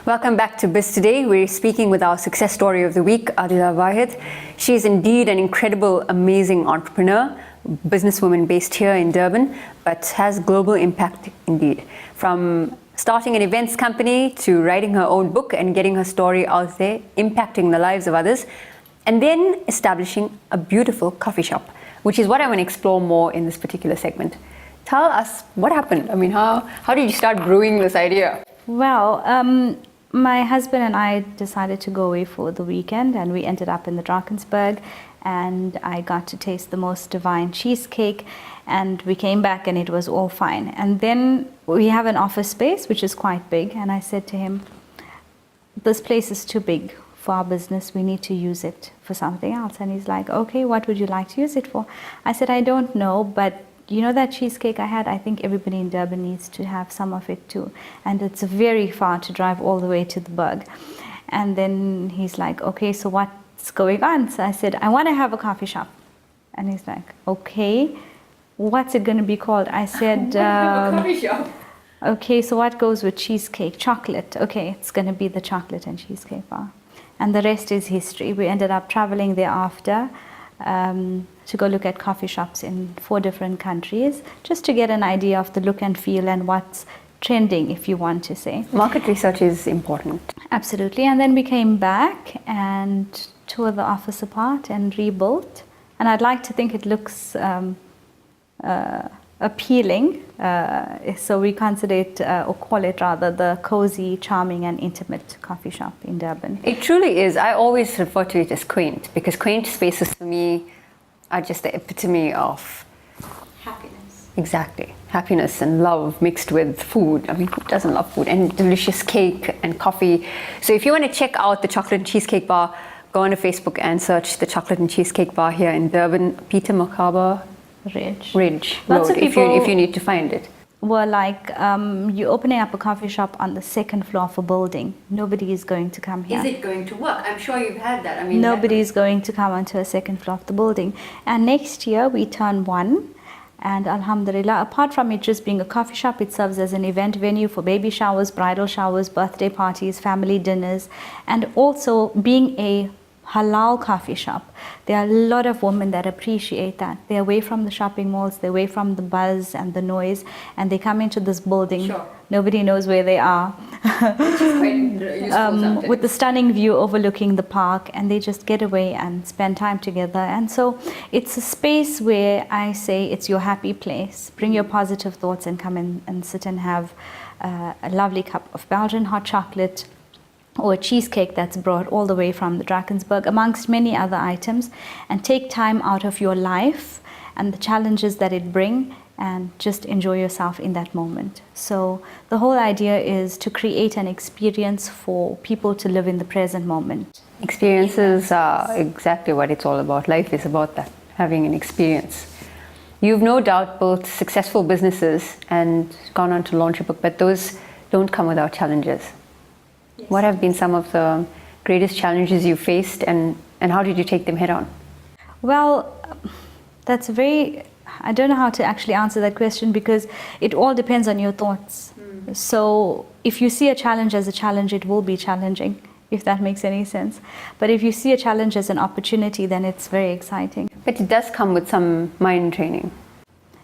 Welcome back to Biz Today. We're speaking with our success story of the week, Adila Vahed. She is indeed an incredible, amazing entrepreneur, businesswoman based here in Durban, but has global impact indeed. From starting an events company to writing her own book and getting her story out there, impacting the lives of others, and then establishing a beautiful coffee shop, which is what I want to explore more in this particular segment. Tell us what happened. I mean, how did you start brewing this idea? Well, my husband and I decided to go away for the weekend, and we ended up in the Drakensberg, and I got to taste the most divine cheesecake, and we came back and it was all fine. And then we have an office space which is quite big, and I said to him, this place is too big for our business, we need to use it for something else. And he's like, okay, what would you like to use it for? I said, I don't know, but you know that cheesecake I had? I think everybody in Durban needs to have some of it too. And it's very far to drive all the way to the Berg. And then he's like, okay, so what's going on? So I said, I want to have a coffee shop. And he's like, okay, what's it going to be called? I said, a coffee shop. Okay, so what goes with cheesecake? Chocolate. Okay, it's going to be the chocolate and cheesecake bar. And the rest is history. We ended up traveling thereafter to go look at coffee shops in 4 different countries, just to get an idea of the look and feel and what's trending, if you want to say. Market research is important. Absolutely. And then we came back and tore the office apart and rebuilt. And I'd like to think it looks appealing. So we consider it, or call it rather, the cozy, charming and intimate coffee shop in Durban. It truly is. I always refer to it as quaint, because quaint spaces for me are just the epitome of Happiness. exactly happiness and love mixed with food. I mean, who doesn't love food? And delicious cake and coffee. So if you want to check out the chocolate and cheesecake bar, go onto Facebook and search the chocolate and cheesecake bar here in Durban, Peter Makaba Ridge Lots Road, of people if you need to find it. Were like, you're opening up a coffee shop on the 2nd floor of a building. Nobody is going to come here. Is it going to work? I'm sure you've had that. I mean, nobody is going to come onto a 2nd floor of the building. And next year we turn 1. And alhamdulillah, apart from it just being a coffee shop, it serves as an event venue for baby showers, bridal showers, birthday parties, family dinners, and also being a halal coffee shop. There are a lot of women that appreciate that. They're away from the shopping malls, they're away from the buzz and the noise, and they come into this building. Sure. Nobody knows where they are. Which is quite useful with the stunning view overlooking the park, and they just get away and spend time together. And so it's a space where I say it's your happy place. Bring your positive thoughts and come in and sit and have a lovely cup of Belgian hot chocolate, or a cheesecake that's brought all the way from the Drakensberg, amongst many other items, and take time out of your life and the challenges that it brings, and just enjoy yourself in that moment. So the whole idea is to create an experience for people to live in the present moment. Experiences are exactly what it's all about. Life is about that, having an experience. You've no doubt built successful businesses and gone on to launch a book, but those don't come without challenges. Yes. What have been some of the greatest challenges you faced, and how did you take them head on? Well, that's I don't know how to actually answer that question, because it all depends on your thoughts. So if you see a challenge as a challenge, it will be challenging, if that makes any sense. But if you see a challenge as an opportunity, then it's very exciting. But it does come with some mind training.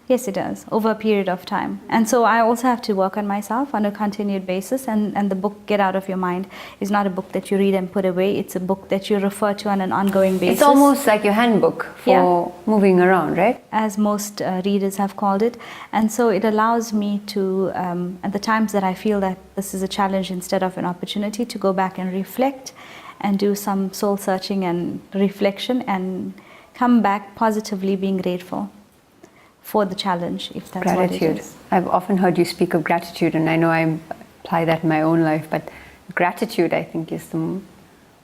Yes, it does, over a period of time. And so I also have to work on myself on a continued basis. And the book, Get Out of Your Mind, is not a book that you read and put away. It's a book that you refer to on an ongoing basis. It's almost like your handbook for moving around, right? As most readers have called it. And so it allows me to, at the times that I feel that this is a challenge instead of an opportunity, to go back and reflect and do some soul searching and reflection, and come back positively being grateful for the challenge, if that's gratitude. What it is. I've often heard you speak of gratitude, and I know I apply that in my own life, but gratitude, I think, is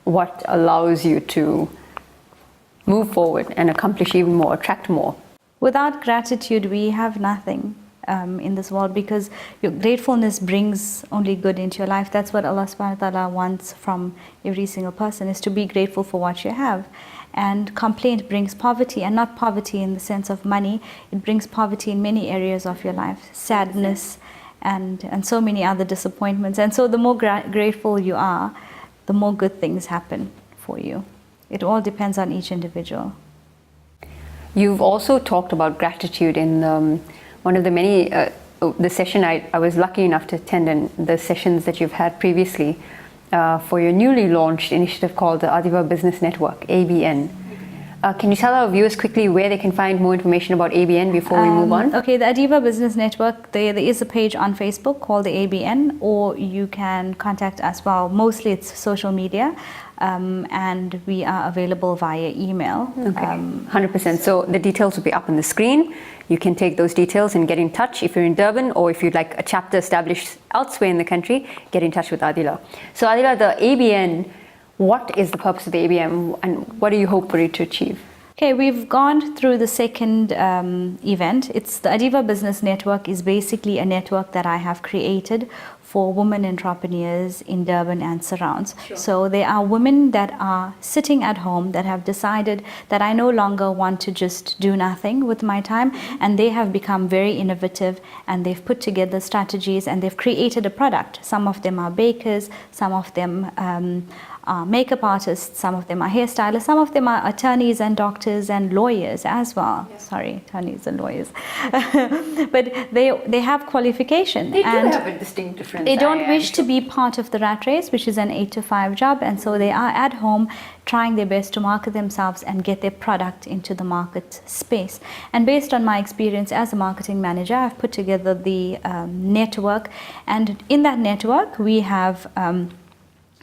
what allows you to move forward and accomplish even more, attract more. Without gratitude, we have nothing in this world, because your gratefulness brings only good into your life. That's what Allah subhanahu wa ta'ala wants from every single person, is to be grateful for what you have. And complaint brings poverty, and not poverty in the sense of money. It brings poverty in many areas of your life. Sadness and so many other disappointments. And so the more grateful you are, the more good things happen for you. It all depends on each individual. You've also talked about gratitude in one of the many, the session I was lucky enough to attend, and the sessions that you've had previously for your newly launched initiative called the Adila Business Network, ABN. Can you tell our viewers quickly where they can find more information about ABN before we move on? Okay, the Adila Business Network, there is a page on Facebook called the ABN, or you can contact us. Well, mostly it's social media, and we are available via email. Okay, 100%. So the details will be up on the screen. You can take those details and get in touch if you're in Durban, or if you'd like a chapter established elsewhere in the country, get in touch with Adila. So Adila, the ABN, what is the purpose of the ABN and what do you hope for it to achieve? Okay, we've gone through the second event. It's the Adila Business Network is basically a network that I have created for women entrepreneurs in Durban and surrounds. Sure. So there are women that are sitting at home that have decided that I no longer want to just do nothing with my time, and they have become very innovative, and they've put together strategies and they've created a product. Some of them are bakers, some of them are makeup artists, some of them are hairstylists, some of them are attorneys and doctors and lawyers as well. Yeah. Sorry, attorneys and lawyers. But they have qualification. They do have a distinct difference. They don't wish to be part of the rat race, which is an 8-to-5 job, and so they are at home trying their best to market themselves and get their product into the market space. And based on my experience as a marketing manager, I've put together the network, and in that network we have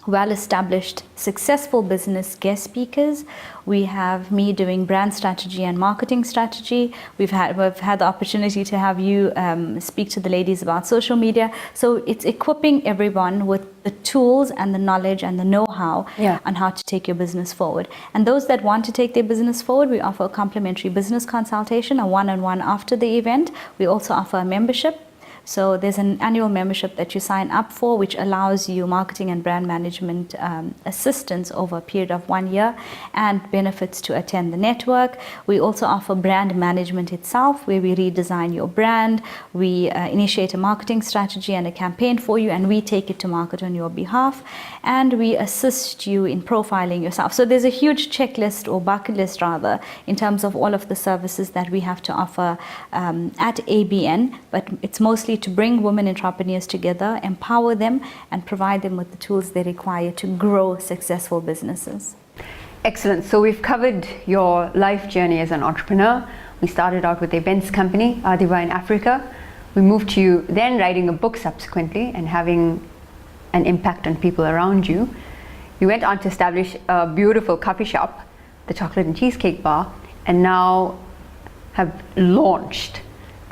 well-established, successful business guest speakers. We have me doing brand strategy and marketing strategy. We've had the opportunity to have you speak to the ladies about social media. So it's equipping everyone with the tools and the knowledge and the know-how on how to take your business forward. And those that want to take their business forward, we offer a complimentary business consultation, a one-on-one after the event. We also offer a membership. So there's an annual membership that you sign up for, which allows you marketing and brand management assistance over a period of 1 year and benefits to attend the network. We also offer brand management itself, where we redesign your brand. We initiate a marketing strategy and a campaign for you, and we take it to market on your behalf. And we assist you in profiling yourself. So there's a huge checklist, or bucket list rather, in terms of all of the services that we have to offer at ABN, but it's mostly to bring women entrepreneurs together, empower them, and provide them with the tools they require to grow successful businesses. Excellent. So we've covered your life journey as an entrepreneur. We started out with the events company, Adila in Africa. We moved to you then writing a book subsequently and having an impact on people around you. You went on to establish a beautiful coffee shop, the Chocolate and Cheesecake Bar, and now have launched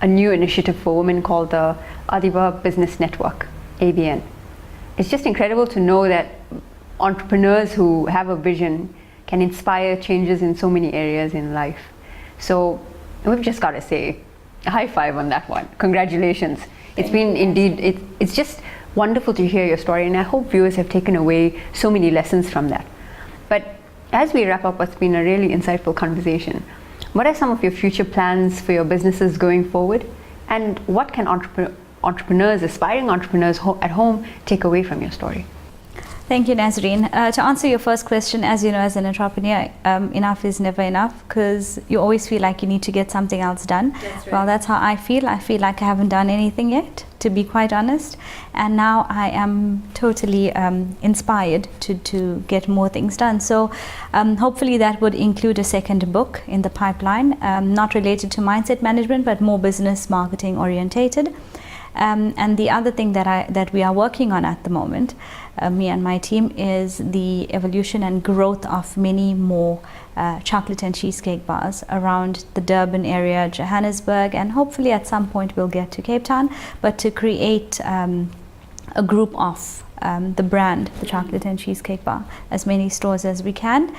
a new initiative for women called the Adila Business Network, ABN. It's just incredible to know that entrepreneurs who have a vision can inspire changes in so many areas in life. So we've just got to say a high five on that one. Congratulations. It's been indeed, it's just wonderful to hear your story, and I hope viewers have taken away so many lessons from that. But as we wrap up what's been a really insightful conversation, what are some of your future plans for your businesses going forward? And what can entrepreneurs, aspiring entrepreneurs at home take away from your story? Thank you, Nazareen. To answer your first question, as you know, as an entrepreneur, enough is never enough, because you always feel like you need to get something else done. That's right. Well, that's how I feel. I feel like I haven't done anything yet, to be quite honest. And now I am totally inspired to get more things done. So hopefully that would include a second book in the pipeline, not related to mindset management, but more business marketing orientated. And the other thing that we are working on at the moment, me and my team, is the evolution and growth of many more chocolate and cheesecake bars around the Durban area, Johannesburg, and hopefully at some point we'll get to Cape Town, but to create a group of the brand, the Chocolate and Cheesecake Bar, as many stores as we can.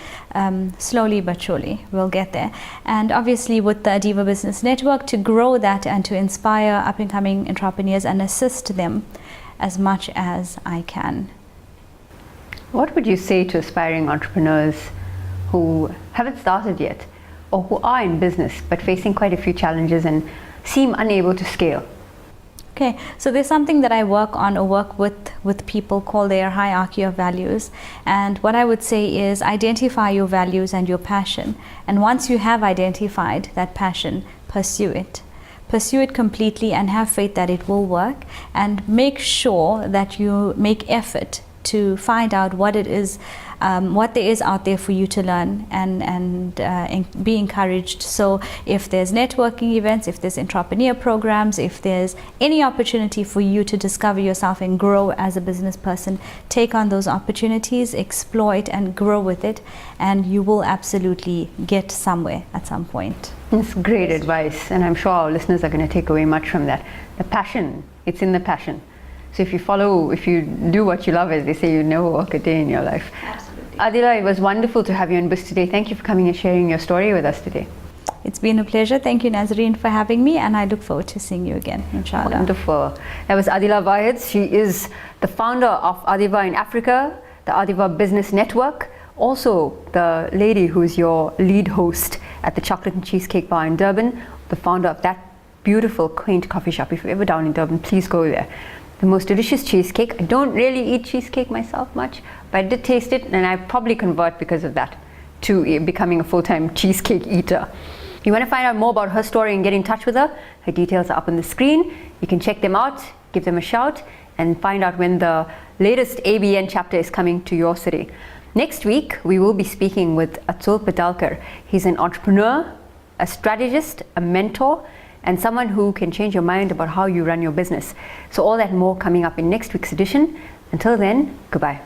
Slowly but surely we'll get there. And obviously with the Adila Business Network, to grow that and to inspire up and coming entrepreneurs and assist them as much as I can. What would you say to aspiring entrepreneurs who haven't started yet, or who are in business but facing quite a few challenges and seem unable to scale? Okay, so there's something that I work on or work with people called their hierarchy of values. And what I would say is identify your values and your passion. And once you have identified that passion, pursue it. Pursue it completely and have faith that it will work. And make sure that you make effort to find out what it is, what there is out there for you to learn and be encouraged. So if there's networking events, if there's entrepreneur programs, if there's any opportunity for you to discover yourself and grow as a business person, take on those opportunities, explore it and grow with it, and you will absolutely get somewhere at some point. It's great advice, and I'm sure our listeners are going to take away much from that. The passion, it's in the passion. So if you do what you love, as they say, you never work a day in your life. Absolutely. Adila, it was wonderful to have you on Biz Today. Thank you for coming and sharing your story with us today. It's been a pleasure. Thank you, Nazareen, for having me, and I look forward to seeing you again, inshallah. Wonderful. That was Adila Vahed. She is the founder of Adiva in Africa, the Adiva Business Network, also the lady who is your lead host at the Chocolate and Cheesecake Bar in Durban, the founder of that beautiful, quaint coffee shop. If you're ever down in Durban, please go there. The most delicious cheesecake. I don't really eat cheesecake myself much, but I did taste it, and I probably convert because of that to becoming a full-time cheesecake eater. If you want to find out more about her story and get in touch with her, her details are up on the screen. You can check them out, give them a shout, and find out when the latest ABN chapter is coming to your city. Next week, we will be speaking with Atul Patalkar. He's an entrepreneur, a strategist, a mentor, and someone who can change your mind about how you run your business. So all that and more coming up in next week's edition. Until then, goodbye.